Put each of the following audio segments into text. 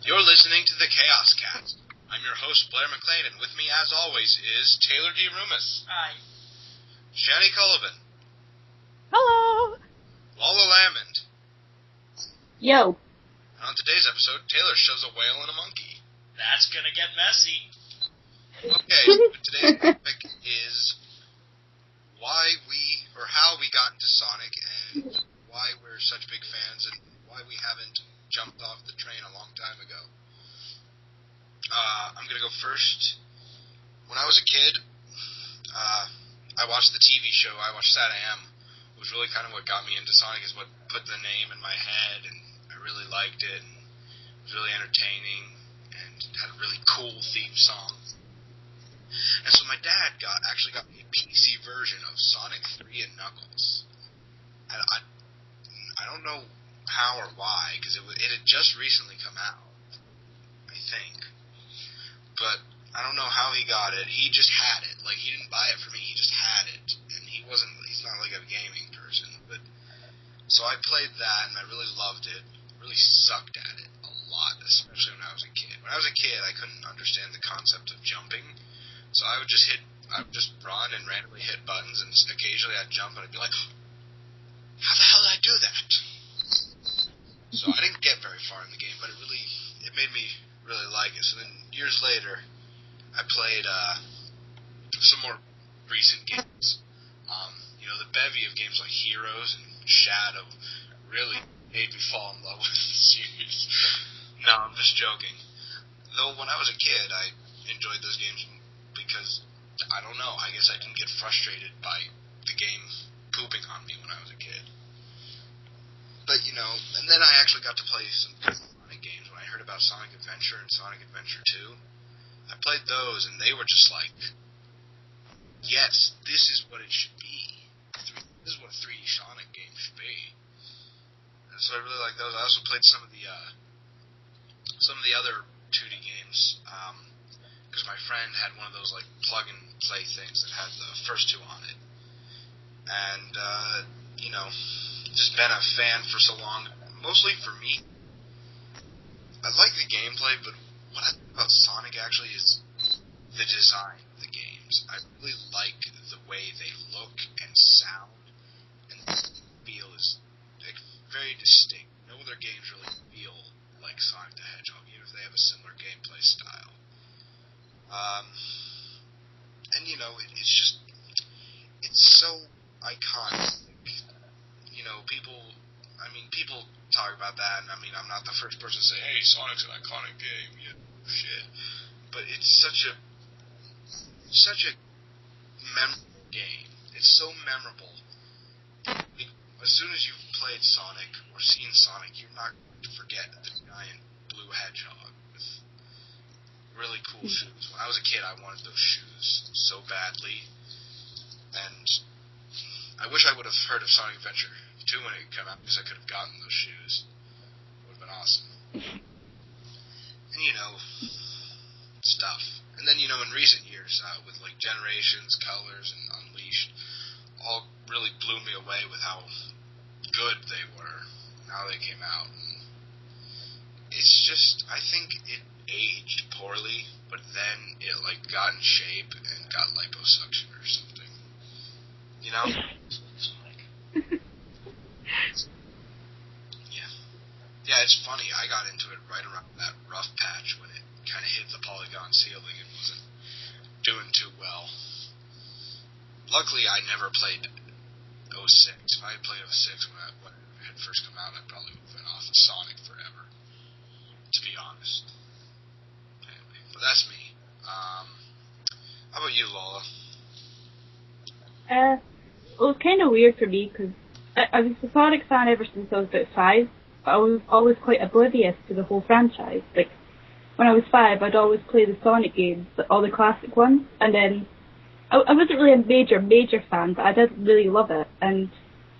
You're listening to the ChaosCast. I'm your host, Blair McLean, and with me, as always, is Taylor D. Rumis. Hi. Shani Cullivan. Hello. Lala Lamond. Yo. And on today's episode, Taylor shows a whale and a monkey. That's gonna get messy. Okay, so today's topic is how we got into Sonic and why we're such big fans and why we haven't jumped off the train a long time ago. I'm going to go first. When I was a kid, I watched the TV show. I watched Sat AM. It was really kind of what got me into Sonic, is what put the name in my head, and I really liked it. And it was really entertaining and had a really cool theme song. And so my dad actually got me a PC version of Sonic 3 and Knuckles. And I don't know how or why, because it had just recently come out, I think. But I don't know how he got it. He just had it. Like, he didn't buy it for me. He just had it. And he's not like a gaming person. But so I played that, and I really loved it. Really sucked at it a lot, especially when I was a kid. When I was a kid, I couldn't understand the concept of jumping. So I would just run and randomly hit buttons, and occasionally I'd jump, and I'd be like, how the hell did I do that? So I didn't get very far in the game, but it made me really like it. So then years later, I played some more recent games. The bevy of games like Heroes and Shadow really made me fall in love with the series. No, I'm just joking. Though when I was a kid, I enjoyed those games because, I don't know, I guess I didn't get frustrated by the game pooping on me when I was a kid. But, and then I actually got to play some Sonic games when I heard about Sonic Adventure and Sonic Adventure 2. I played those, and they were just like, yes, this is what it should be. This is what a 3D Sonic game should be. And so I really like those. I also played some of the other 2D games, because my friend had one of those like plug-and-play things that had the first two on it. And, just been a fan for so long, mostly for me. I like the gameplay, but what I think about Sonic actually is the design of the games. I really like the way they look and sound, and feel is like very distinct. No other games really feel like Sonic the Hedgehog, even if they have a similar gameplay style. It's so iconic. People talk about that, and I'm not the first person to say, hey, Sonic's an iconic game, shit. But it's such a memorable game. It's so memorable. As soon as you've played Sonic or seen Sonic, you're not going to forget the giant blue hedgehog with really cool shoes. When I was a kid, I wanted those shoes so badly, and I wish I would have heard of Sonic Adventure 2 when it came out, because I could have gotten those shoes. It would have been awesome. And, stuff. And then, in recent years, with, like, Generations, Colors, and Unleashed, all really blew me away with how good they were and how they came out. And it's just, I think it aged poorly, but then it, like, got in shape and got liposuction or something. Yeah, it's funny. I got into it right around that rough patch when it kind of hit the polygon ceiling and wasn't doing too well. Luckily, I never played 06. If I had played 06 when it had first come out, I probably would have been off of Sonic forever, to be honest. Anyway, but that's me. How about you, Lola? Well, it's kind of weird for me, because I was a Sonic fan ever since I was about 5, but I was always quite oblivious to the whole franchise. Like, when I was 5, I'd always play the Sonic games, all the classic ones, and then I wasn't really a major fan, but I did really love it. And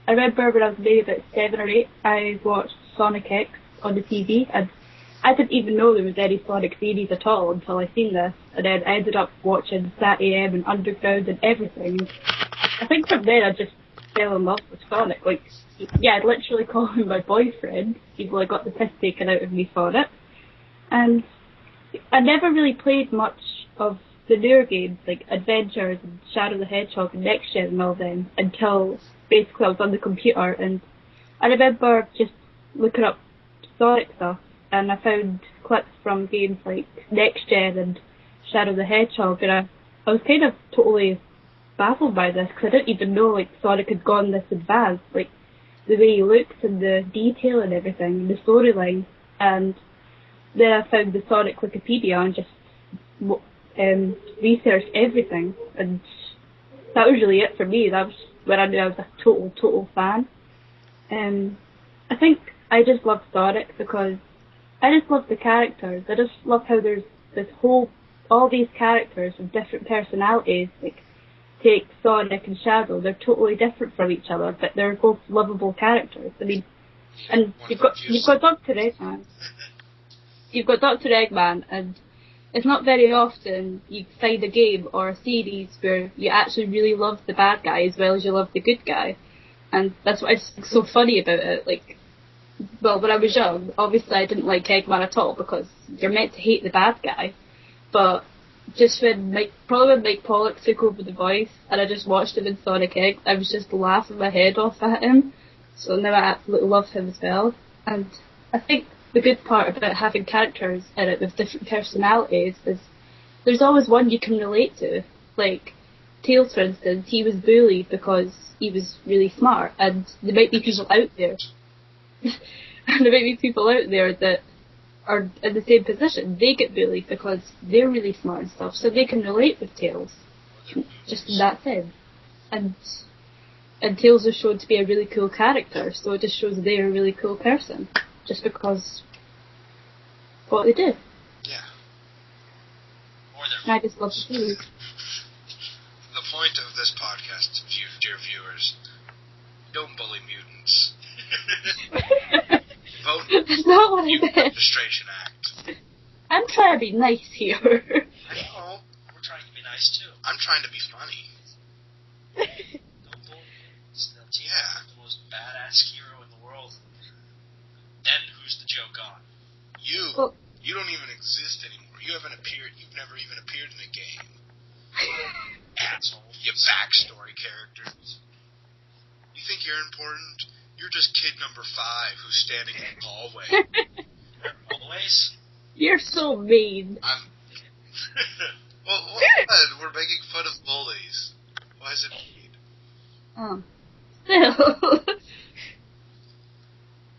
I remember when I was maybe about 7 or 8, I watched Sonic X on the TV, and I didn't even know there was any Sonic series at all until I seen this, and then I ended up watching Sat AM and Underground and everything. I think from then I just fell in love with Sonic. Like, yeah, I'd literally call him my boyfriend, even though I got the piss taken out of me for it. And I never really played much of the newer games, like Adventures and Shadow the Hedgehog and Next Gen and all them, until basically I was on the computer, and I remember just looking up Sonic stuff, and I found clips from games like Next Gen and Shadow the Hedgehog, and I was kind of totally baffled by this, because I didn't even know like Sonic had gone this advanced, like the way he looked and the detail and everything, and the storyline. And then I found the Sonic Wikipedia and just researched everything, and that was really it for me. That was when I knew I was a total fan. I think I just love Sonic because I just love the characters. I just love how there's all these characters with different personalities. Like, take Sonic and Shadow, they're totally different from each other, but they're both lovable characters. I mean, and you've got Dr. Eggman. You've got Dr. Eggman, and it's not very often you find a game or a series where you actually really love the bad guy as well as you love the good guy. And that's what I just think so funny about it. Like, well, when I was young, obviously I didn't like Eggman at all because you're meant to hate the bad guy. But just when Mike Pollock took over the voice and I just watched him in Sonic X, I was just laughing my head off at him. So now I absolutely love him as well. And I think the good part about having characters in it with different personalities is there's always one you can relate to. Like Tails, for instance, he was bullied because he was really smart, and there might be people out there that are in the same position. They get bullied because they're really smart and stuff, so they can relate with Tails, just in that sense. And Tails is shown to be a really cool character, so it just shows they're a really cool person, just because what they do. Yeah. And I just love the series. The point of this podcast, dear viewers, don't bully mutants. Vote That's not what I Mutant said. Registration Act. I'm trying to be nice here. I know. We're trying to be nice too. I'm trying to be funny. Don't bully mutants. They'll teach you the most badass hero in the world. Then who's the joke on? You don't even exist anymore. You've never even appeared in a game. Asshole. You backstory characters. You think you're important? You're just kid number 5 who's standing in the hallway. Always? You're so mean. Well, we're making fun of bullies. Why is it mean? Still.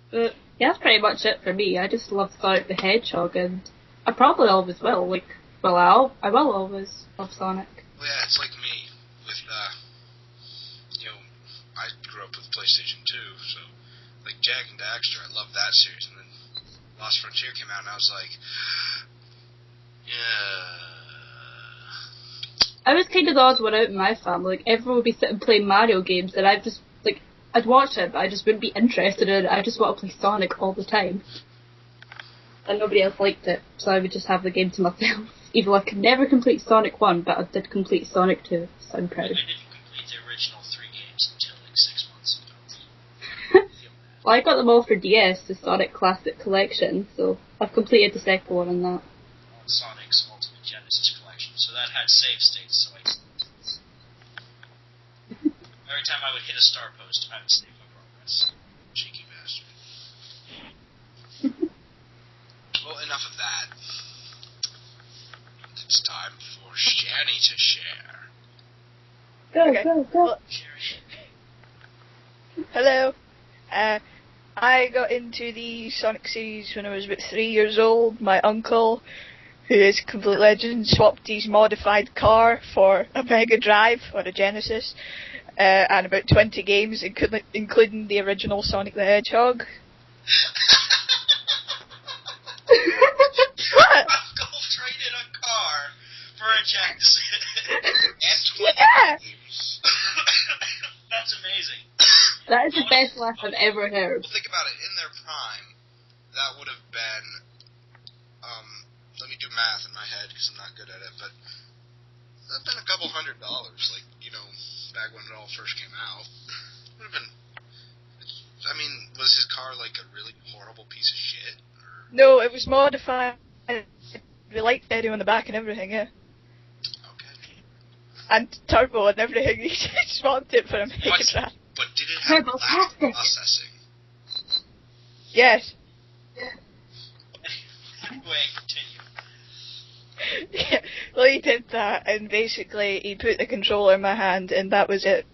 But yeah, that's pretty much it for me. I just love Sonic the Hedgehog, and I probably always will. Like, well, I will always love Sonic. Well, yeah, it's like me with, I grew up with PlayStation 2, so, like, Jak and Daxter, I loved that series, and then Lost Frontier came out, and I was like, yeah. I was kind of the odd one out in my family. Like, everyone would be sitting playing Mario games, and I'd just, like, I'd watch it, but I just wouldn't be interested in it. I just want to play Sonic all the time. And nobody else liked it, so I would just have the game to myself. Even though I could never complete Sonic 1, but I did complete Sonic 2, so I'm proud. I didn't complete the original 3 games until like 6 months ago. Well, I got them all for DS, the Sonic Classic Collection, so I've completed the second one on that. Sonic's Ultimate Genesis Collection, so that had save states, so I every time I would hit a star post, I would save my progress. Cheeky bastard. Well, enough of that. It's time for Shanny to share. Go. Hello. I got into the Sonic series when I was about 3 years old. My uncle, who is a complete legend, swapped his modified car for a Mega Drive or a Genesis, and about 20 games, including the original Sonic the Hedgehog. What? Uncle traded a car for a Genesis. And 20 Yeah. games. That's amazing. That is the best laugh I've ever heard. Well, think about it. In their prime, that would have been, let me do math in my head because I'm not good at it, but that would have been a couple $100, like, back when it all first came out. It would have been, was his car like a really horrible piece of shit? Or? No, it was modified And we liked Eddie on the back and everything, yeah. Okay. And turbo and everything. He swapped it for a Mega Drive. But did it have Turbo-tastic. lack processing? Yes. Anyway, continue. Yeah, well, he did that, and basically he put the controller in my hand, and that was it.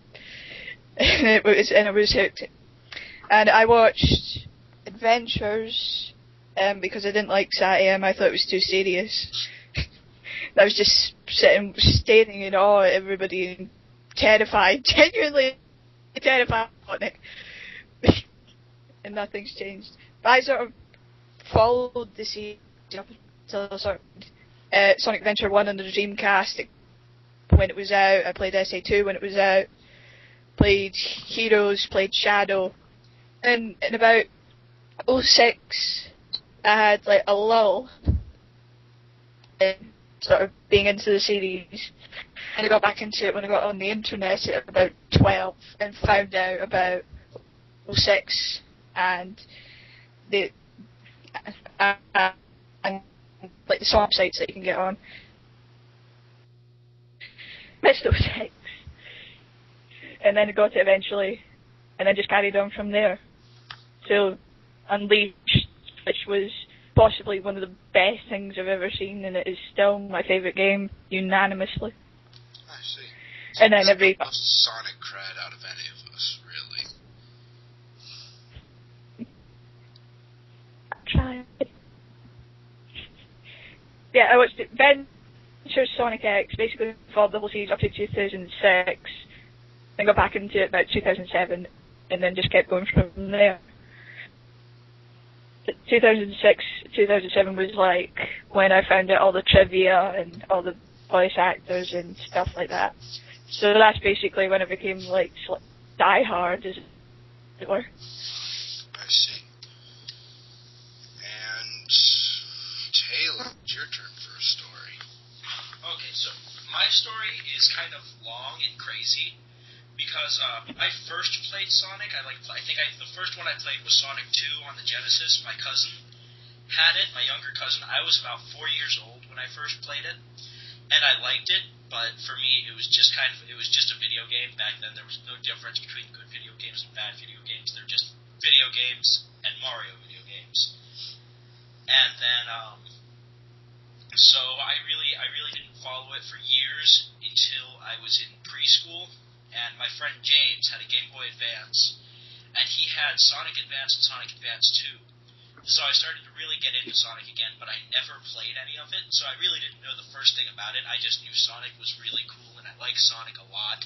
And I was hooked. And I watched Adventures, because I didn't like SatAM. I thought it was too serious. I was just sitting, staring in awe at everybody, and terrified, genuinely terrified on it. And nothing's changed. But I sort of followed the series up until sort of Sonic Adventure 1 on the Dreamcast when it was out. I played SA2 when it was out. Played Heroes, played Shadow. And in about 06, I had like a lull in sort of being into the series. And I got back into it when I got on the internet at about 12 and found out about 06 and the and like the swap sites that you can get on. Missed 06. And then I got it eventually, and then just carried on from there. So, Unleashed, which was possibly one of the best things I've ever seen, and it is still my favourite game, unanimously. I see. And then every... the most Sonic cred out of any of us, really. Try. Yeah, I watched Adventure Sonic X, basically followed the whole series up to 2006, then got back into it about 2007, and then just kept going from there. 2006, 2007 was like when I found out all the trivia and all the voice actors and stuff like that. So that's basically when I became like die-hard, as it were. I see. And Taylor, it's your turn for a story. Okay, so my story is kind of long and crazy because I first played Sonic. The first one I played was Sonic 2 on the Genesis. My cousin had it, my younger cousin. I was about 4 years old when I first played it, and I liked it. But for me, it was just a video game. Back then, there was no difference between good video games and bad video games. They're just video games and Mario video games. And then, so I really didn't follow it for years until I was in preschool, and my friend James had a Game Boy Advance, and he had Sonic Advance and Sonic Advance 2. So I started to really get into Sonic again, but I never played any of it, so I really didn't know the first thing about it. I just knew Sonic was really cool, and I liked Sonic a lot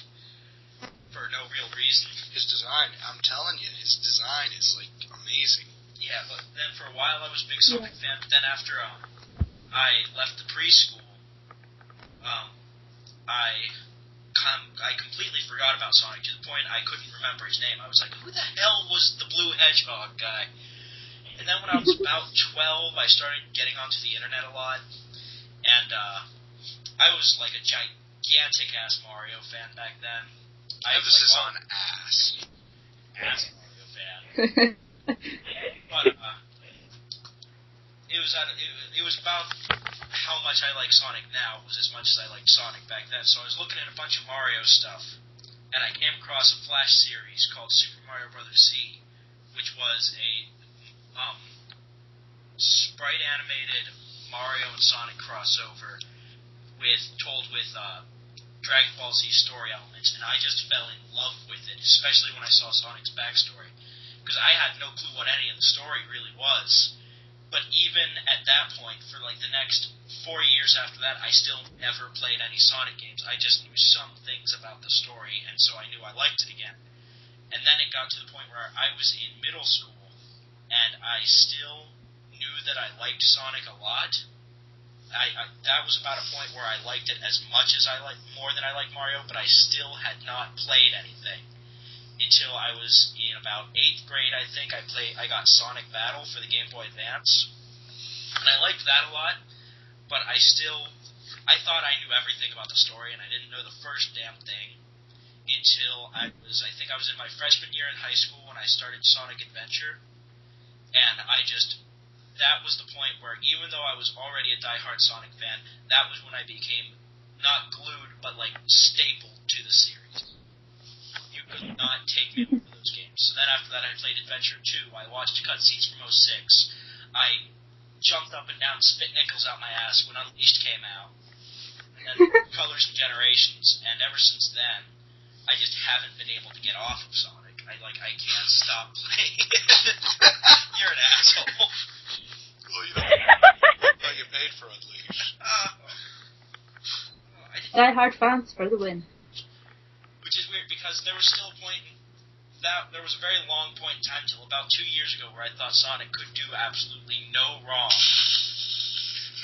for no real reason. His design, I'm telling you, his design is, like, amazing. Yeah, but then for a while I was a big Sonic fan, but then after I left the preschool, I completely forgot about Sonic to the point I couldn't remember his name. I was like, who the hell was the Blue Hedgehog guy? And then when I was about 12, I started getting onto the internet a lot, and I was like a gigantic-ass Mario fan back then. Emphasis on ass. Ass Mario fan. But it was about how much I like Sonic now was as much as I liked Sonic back then. So I was looking at a bunch of Mario stuff, and I came across a Flash series called Super Mario Bros. C, which was a sprite animated Mario and Sonic crossover told with Dragon Ball Z story elements, and I just fell in love with it, especially when I saw Sonic's backstory, because I had no clue what any of the story really was. But even at that point, for like the next 4 years after that, I still never played any Sonic games. I just knew some things about the story, and so I knew I liked it again. And then it got to the point where I was in middle school, and I still knew that I liked Sonic a lot. That was about a point where I liked it as much as more than I liked Mario, but I still had not played anything. Until I was in about 8th grade, I think, I got Sonic Battle for the Game Boy Advance. And I liked that a lot, but I thought I knew everything about the story, and I didn't know the first damn thing until I think I was in my freshman year in high school when I started Sonic Adventure, and I just that was the point where, even though I was already a diehard Sonic fan, that was when I became not glued, but like stapled to the series. You could not take me away from those games. So then after that, I played Adventure 2. I watched cutscenes from 06. I jumped up and down, spit nickels out my ass when Unleashed came out. And then Colors and Generations. And ever since then, I just haven't been able to get off of Sonic. I can't stop playing. You're an asshole. Well, you don't get paid for Unleashed. Die Hard fans for the win. Which is weird, because there was still a point there was a very long point in time till about 2 years ago where I thought Sonic could do absolutely no wrong.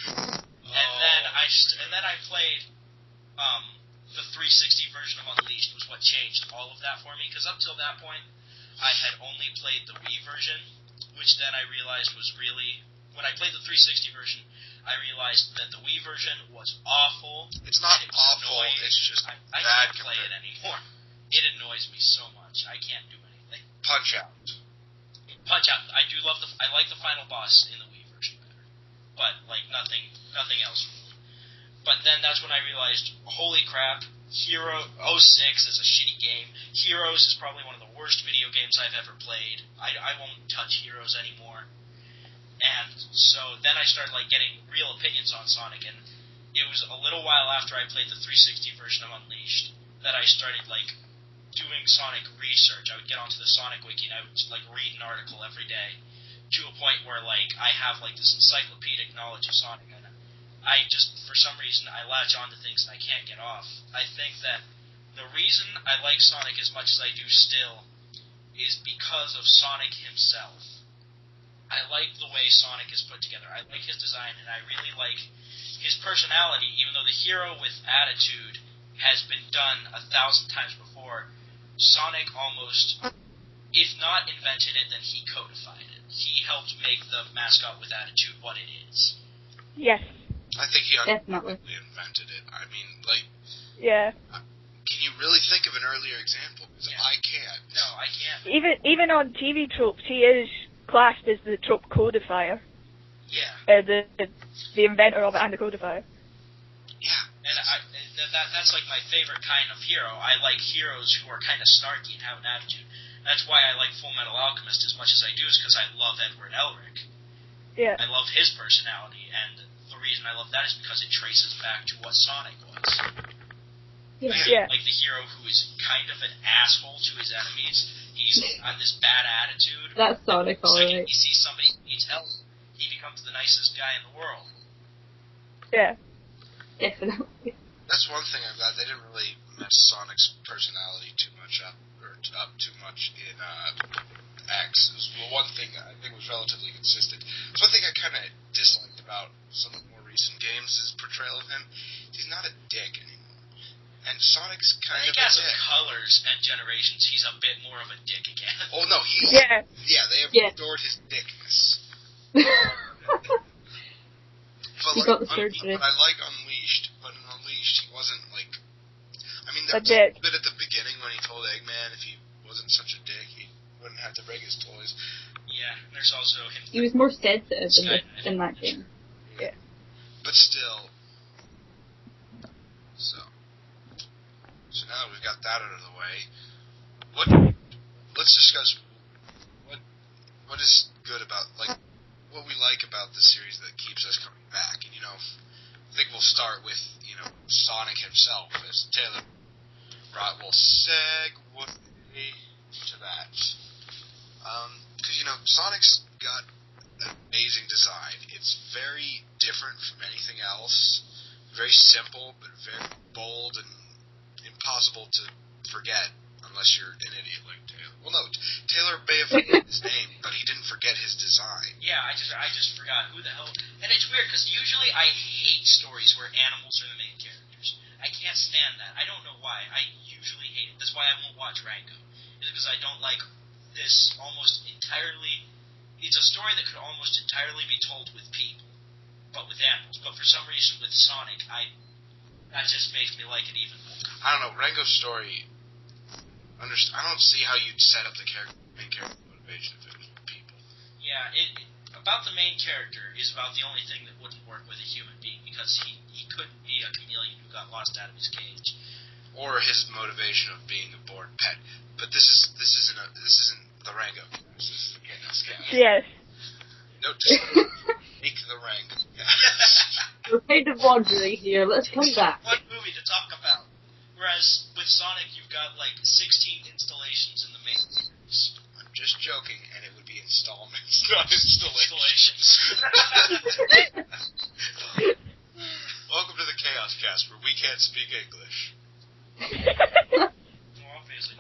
And then I played the 360 version of Unleashed was what changed all of that for me, because up till that point I had only played the Wii version, which then I realized was really, when I played the 360 version, I realized that the Wii version was awful. It's not awful, annoying. it's just I bad can't play it anymore. It annoys me so much. I can't do anything. Punch Out. I do love I like the final boss in the Wii version better, but like nothing else. But then that's when I realized, holy crap, Hero 06 is a shitty game. Heroes is probably one of the worst video games I've ever played. I won't touch Heroes anymore. And so then I started like getting real opinions on Sonic, and it was a little while after I played the 360 version of Unleashed that I started like doing Sonic research. I would get onto the Sonic Wiki and I would like read an article every day, to a point where like I have like this encyclopedic knowledge of Sonic, and I just, for some reason, I latch onto things and I can't get off. I think that the reason I like Sonic as much as I do still is because of Sonic himself. I like the way Sonic is put together. I like his design, and I really like his personality, even though the hero with attitude has been done 1,000 times before. Sonic almost, if not invented it, then he codified it. He helped make the mascot with attitude what it is. Yes. I think he Definitely invented it. I mean, like... Yeah. Can you really think of an earlier example? Because Yeah. I can't. No, I can't. Even on TV tropes, he is classed as the trope codifier. Yeah. The inventor of it and the codifier. Yeah. And that's like my favorite kind of hero. I like heroes who are kind of snarky and have an attitude. That's why I like Full Metal Alchemist as much as I do, is because I love Edward Elric. Yeah. I love his personality, and the reason I love that is because it traces back to what Sonic was. Yeah. Like the hero who is kind of an asshole to his enemies. He's on this bad attitude. That's Sonic, The second alright. he sees somebody who needs help, he becomes the nicest guy in the world. Yeah. Definitely. That's one thing I'm glad they didn't really mess Sonic's personality too much up too much in X. It was one thing I think was relatively consistent. It's one thing I kind of disliked about some of the more recent games, his portrayal of him. He's not a dick anymore. And Sonic's kind I of think a as of dick. Colors and Generations, he's a bit more of a dick again. Oh no, he's... Yeah. Yeah, they have restored his dickness. But He got the surgery. But I like Unleashed, but in Unleashed he wasn't like... I mean, there A was a dick. bit at the beginning when he told Eggman if he wasn't such a dick, he wouldn't have to break his toys. Yeah, and there's also him. He was more sensitive in that game. Yeah. But still... So now that we've got that out of the way, let's discuss what is good about, like, what we like about the series that keeps us coming back. And, I think we'll start with, Sonic himself, as Taylor brought. We'll segue to that. Because, Sonic's got an amazing design. It's very different from anything else. Very simple, but very bold and impossible to forget unless you're an idiot like Taylor. Well, no, Taylor may have forgotten his name, but he didn't forget his design. Yeah, I just forgot who the hell. And it's weird because usually I hate stories where animals are the main characters. I can't stand that. I don't know why. I usually hate it. That's why I won't watch Rango. It's because I don't like this almost entirely. It's a story that could almost entirely be told with people, but with animals. But for some reason with Sonic, that just makes me like it even more. I don't know, Rango's story. I don't see how you'd set up the main character motivation if it was with people. Yeah, about the main character is about the only thing that wouldn't work with a human being, because he couldn't be a chameleon who got lost out of his cage. Or his motivation of being a bored pet. But this isn't the Rango. This is the ChaosCast. Yes. Note to self, make the Rango. We're kind of wandering here. Let's come back. One movie to talk about. Whereas with Sonic, you've got like 16 installations in the main series. I'm just joking, and it would be installments, not installations. Welcome to the ChaosCast, where we can't speak English. Well, obviously,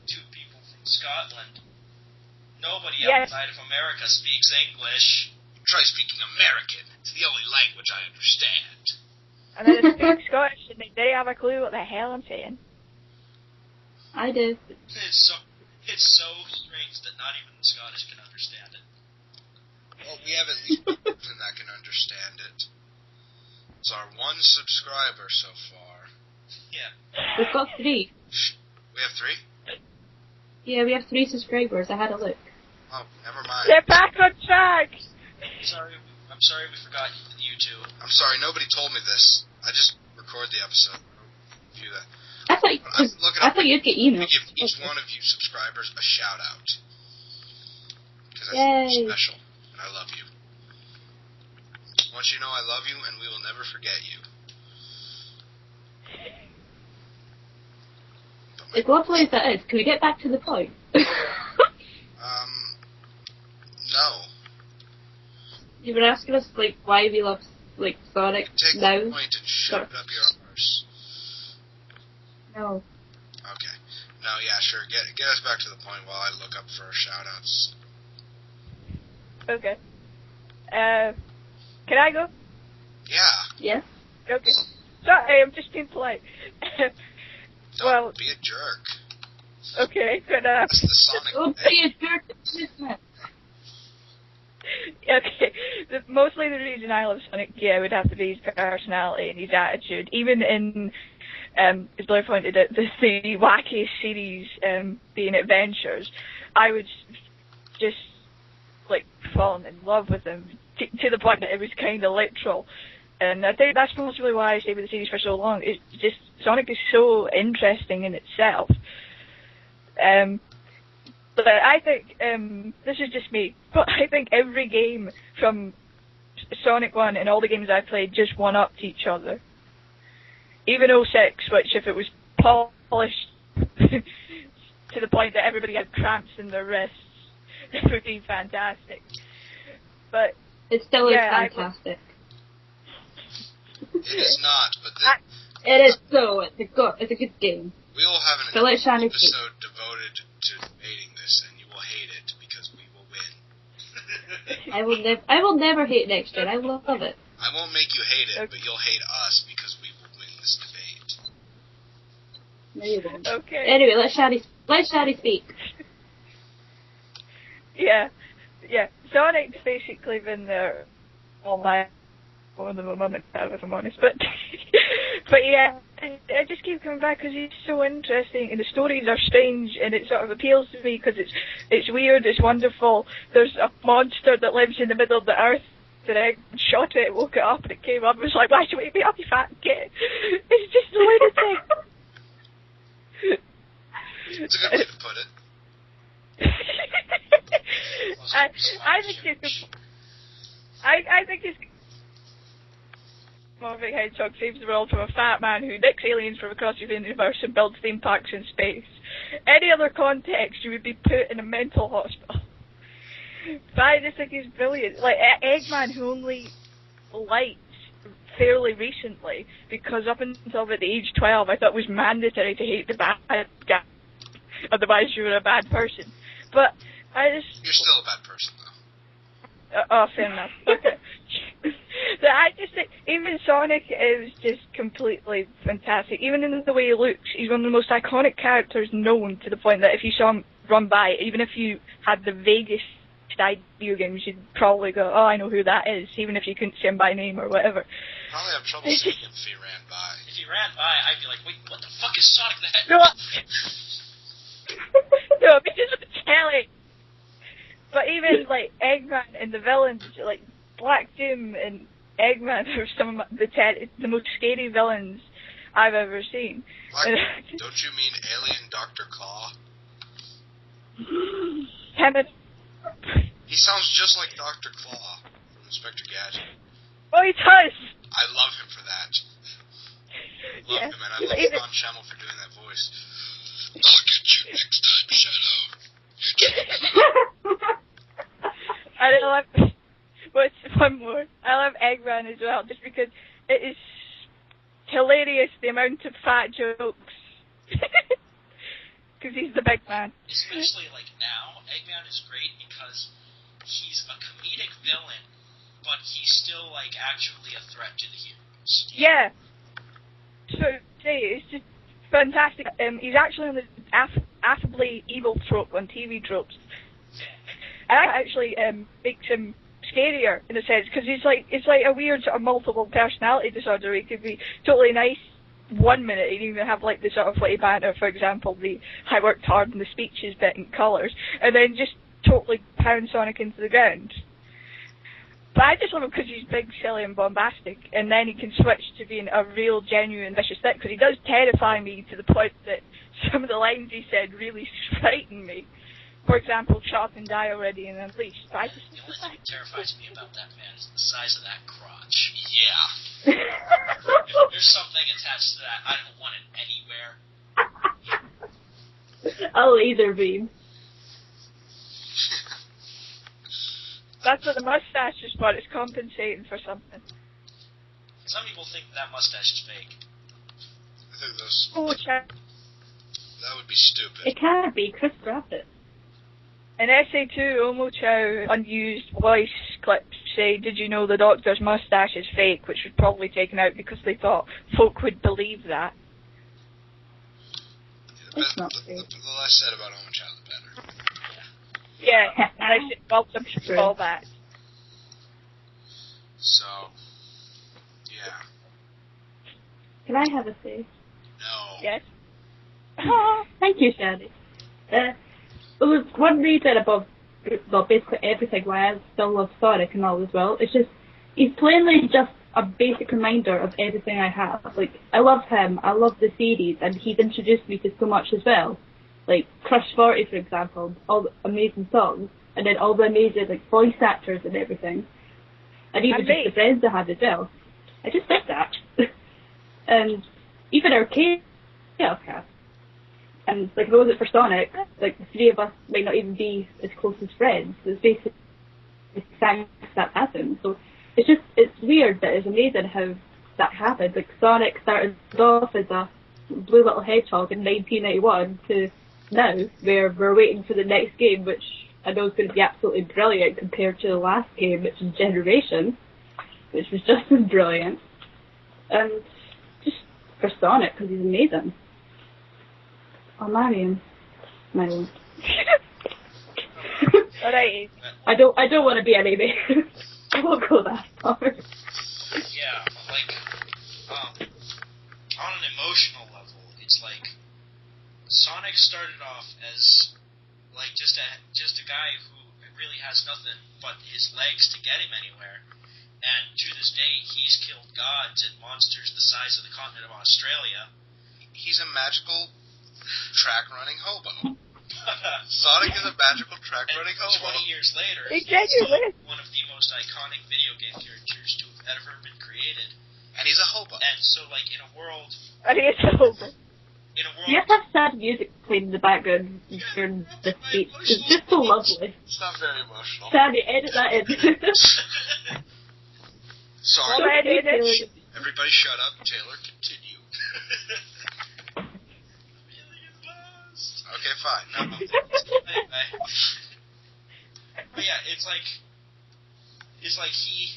two people from Scotland. Nobody outside of America speaks English. Try speaking American. It's the only language I understand. And then they speak Scottish and they have a clue what the hell I'm saying. I do. It's so strange that not even the Scottish can understand it. Well, we have at least one person that can understand it. It's our one subscriber so far. Yeah. We've got 3. We have 3? Yeah, we have 3 subscribers. I had a look. Oh, never mind. They're back on track! I'm sorry we forgot you two. I'm sorry, nobody told me this. I just record the episode. View that. I thought you'd get emails. We give each one of you subscribers a shout out. Because I Yay. think you're special, and I love you. Once you know I love you, and we will never forget you. It's what place that is. Can we get back to the point? No. You were asking us like why we love like Sonic Take now. the point and shove it up your arse. No. Okay. No, yeah, sure. Get us back to the point while I look up for shout outs. Okay. Can I go? Yeah. Yes. Okay. Sorry, I'm just being polite. Don't be a jerk. Okay, good. That's the Sonic Don't way. be a jerk to Christmas. Okay, mostly the reason I love Sonic, would have to be his personality and his attitude. Even in, as Blair pointed out, the wackiest series being Adventures, I would just, like, fall in love with him to the point that it was kind of literal. And I think that's mostly why I stayed with the series for so long. It's just, Sonic is so interesting in itself. But I think, this is just me, but I think every game from Sonic 1 and all the games I've played just one-upped each other. Even 06, which if it was polished to the point that everybody had cramps in their wrists, it would be fantastic. But It still is fantastic. It is not, but It is so. It's a good game. we will have an So let Shani speak. episode devoted to debating this, and you will hate it because we will win. I will never hate next gen. I love it. I won't make you hate it, but you'll hate us because we will win this debate. No, you won't. Okay. Anyway, let Shadi speak. Yeah. Sonic's basically been there all my one of the moment, if I'm honest. But yeah, I just keep coming back because he's so interesting, and the stories are strange, and it sort of appeals to me because it's weird, it's wonderful. There's a monster that lives in the middle of the earth. And I shot it, woke it up, and it came up. I was like, "Why should we wake me up, you fat kid?" It's just lunatic. It's a good way to put it. I think it's Marvin Hedgehog saves the world from a fat man who nicks aliens from across the universe and builds theme parks in space. Any other context, you would be put in a mental hospital. But I just think he's brilliant. Like Eggman, who only liked fairly recently, because up until about the age 12, I thought it was mandatory to hate the bad guy. Otherwise, you were a bad person. But I just... You're still a bad person, though. Oh, fair enough. Okay. So I just think, even Sonic is just completely fantastic. Even in the way he looks, he's one of the most iconic characters known, to the point that if you saw him run by, even if you had the vaguest video games, you'd probably go, "Oh, I know who that is," even if you couldn't see him by name or whatever. Probably have trouble seeing him if he ran by. If he ran by, I'd be like, "Wait, what the fuck is Sonic the Hedgehog?" No, because of the telly. But even, like, Eggman and the villains, like, Black Doom and Eggman are some of the most scary villains I've ever seen. Don't you mean Alien Dr. Claw? He sounds just like Dr. Claw from Inspector Gadget. Oh, he does! I love him for that. Love him, and I love Don Schammel for doing that voice. I'll get you next time, Shadow. I love... What's one more? I love Eggman as well, just because it is hilarious, the amount of fat jokes. Because he's the big man. Especially, like, now, Eggman is great because he's a comedic villain, but he's still, like, actually a threat to the heroes. Yeah. So, it's just fantastic. He's actually on the affably evil trope on TV tropes. And that actually makes him scarier, in a sense, because it's like a weird sort of multiple personality disorder. He could be totally nice 1 minute, he'd even have like the sort of witty banter, for example, the I worked hard in the speeches bit in colours, and then just totally pound Sonic into the ground. But I just love him because he's big, silly and bombastic, and then he can switch to being a real, genuine, vicious threat, because he does terrify me to the point that some of the lines he said really frighten me. For example, Chop and Die Already and Unleashed. But the only thing that terrifies me about that man is the size of that crotch. Yeah. If there's something attached to that, I don't want it anywhere. A laser beam. That's what the mustache is for. It's compensating for something. Some people think that mustache is fake. I think that's... Oh, Chad. That would be stupid. It can't be. Chris grabbed it. In SA2, Omo Chow unused voice clips say, "Did you know the Doctor's mustache is fake?" which was probably taken out because they thought folk would believe that. It's not fake. The less said about Omo Chow, the better. Yeah, and I should welcome to all that. So, yeah. Can I have a say? No. Yes? Thank you, Shadi. There was one reason above, well, basically everything why I still love Sonic and all as well. It's just, he's plainly just a basic reminder of everything I have. Like, I love him, I love the series, and he's introduced me to so much as well. Like, Crush 40, for example, all the amazing songs, and then all the amazing, like, voice actors and everything. And even just the friends I had as well. I just said that. And even our ChaosCast. And, like, if it wasn't for Sonic, like, the three of us might not even be as close as friends. It's basically thanks that happened. So, it's weird, but it's amazing how that happened. Like, Sonic started off as a blue little hedgehog in 1991 to now, where we're waiting for the next game, which I know is going to be absolutely brilliant compared to the last game, which is Generation, which was just as brilliant. And just for Sonic, because he's amazing. I'll marry him. No. Alright. I don't want to be anime. I won't go that far. Yeah, but like, on an emotional level, it's like Sonic started off as like just a guy who really has nothing but his legs to get him anywhere, and to this day he's killed gods and monsters the size of the continent of Australia. He's a magical track-running hobo. Sonic is a magical track-running hobo. 20 years later, He's one of the most iconic video game characters to have ever been created. And he's a hobo. And so, like, in a world... And he is a hobo. You have to have sad music playing in the background during the speech. It's just so lovely. It's not very emotional. Sandy, edit that in. Sorry. Well, edit. Everybody shut up. Taylor, continue. Okay, fine. No. But yeah, it's like he,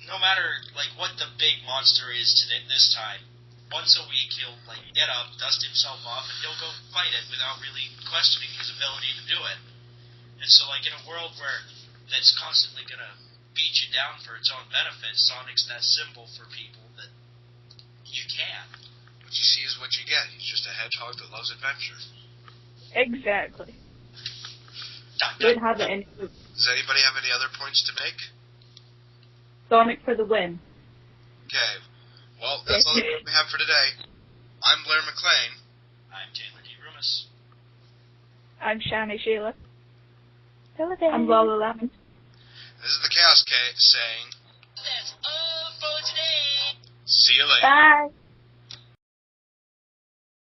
no matter like what the big monster is today, this time, once a week he'll like get up, dust himself off, and he'll go fight it without really questioning his ability to do it. And so, like in a world where that's constantly gonna beat you down for its own benefit, Sonic's that symbol for people that you can. What you see is what you get. He's just a hedgehog that loves adventure. Exactly. Don't have it in. Does anybody have any other points to make? Sonic for the win. Okay. Well, that's all we have for today. I'm Blair McLean. I'm Taylor D. Rumus. I'm Shani Sheila. Hello there. I'm Lola Lemon. This is the ChaosCast saying, That's all for today. see you later. Bye.